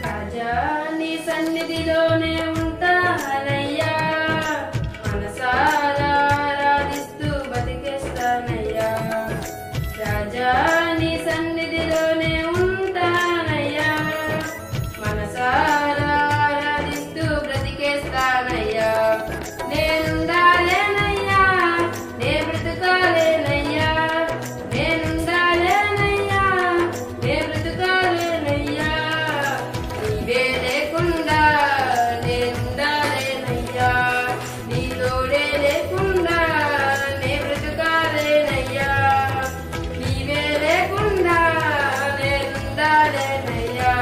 రాజా నీ సన్నిధిలోనే ఉంటానయ్యా, మనసారా ఆరాధిస్తూ బతికేస్తానయ్యా. రాజా నీ సన్నిధిలోనే ఉంటానయ్యా, మనసారా ఆరాధిస్తూ బ్రతికేస్తానయ్యా. నేనుండాలేనయ్యా, నే బ్రతకాలేనయ్యా, నేనుండాలేనయ్యా, నే బ్రతకాలేనయ్యా. నీవే లేకుండా నేనుండాలేనయ్యా, నీ తోడే లేకుండా నే బ్రతకాలేనయ్యా. నీవే లేకుండా నేనుండాలేనయ్యా,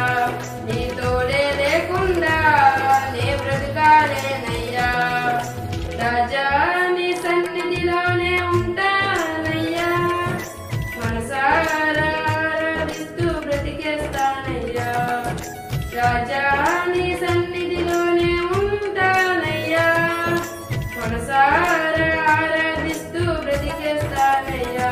నీ తోడే లేకుండా నే బ్రతకాలేనయ్యా. రాజా నీ సన్నిధిలోనే ఉంటానయ్యా, మనసారా ఆరాధిస్తూ బ్రతికేస్తానయ్యా. రాజా నీ సన్నిధిలోనే ఉంటానయ్యా, మనసారా ఆరాధిస్తూ బ్రతికేస్తానయ్యా.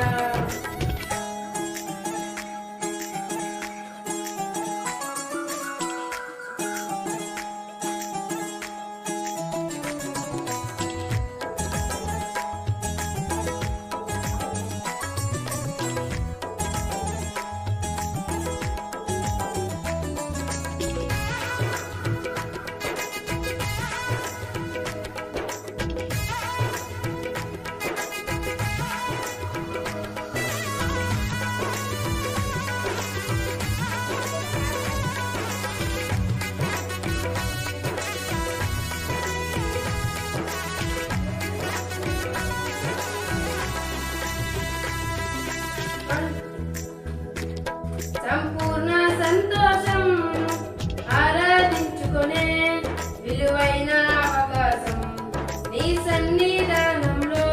సంపూర్ణ సంతోషం ఆరాధించుకునే విలువైన అవకాశం నీ సన్నిధానంలో.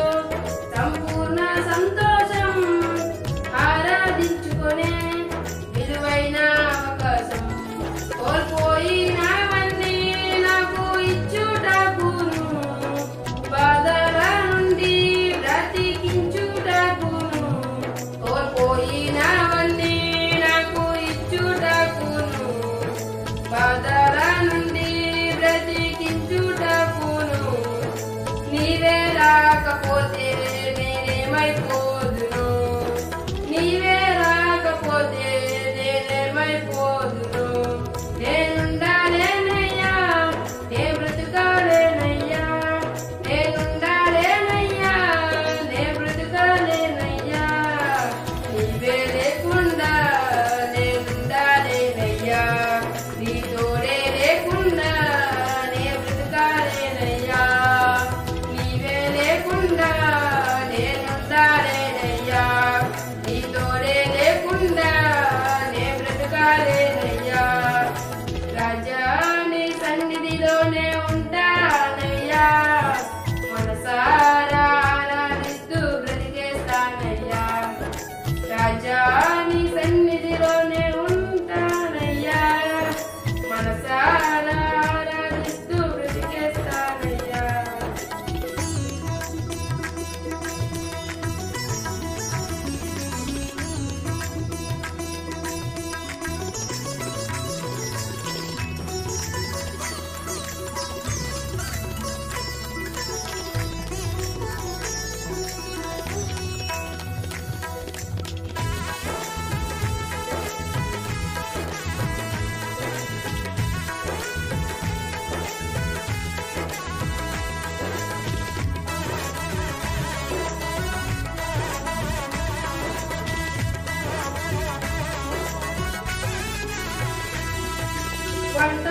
సంపూర్ణ సంతోషం ఆరాధించుకునే విలువైన అవకాశం. కోల్పోయినవన్నీ నాకు ఇచ్చుటకును, బాధల నుండి బ్రతికించుటకును. కోల్పోయినవన్నీ నాకు ఇచ్చుటకును, బాధల నుండి బ్రతికించుటకును. నీవే రాకపోతే నేనేమైపోదును, నీవే రాకపోతే నేనేమైపోదును. నేనుండాలేనయ్యా, నే బ్రతకాలేనయ్యా, నేనుండాలేనయ్యా, నే బ్రతకాలేనయ్యా. నీవే లేకుండా నేనుండాలేనయ్యా, నీ తోడే లేకుండా నే బ్రతకాలేనయ్యా. నీవే లేకుండా నేనుండాలేనయ్యా, నీ తోడే లేకుండా నే బ్రతకాలేనయ్యా. రాజా నీ సన్నిధిలోనే ఉంటానయ్యా, మనసారా ఆరాధిస్తూ బ్రతికేస్తానయ్యా. రాజా నీ సన్నిధిలోనే ఉంటానయ్యా, మనసారా ఆరాధిస్తూ బ్రతికేస్తానయ్యా. వంట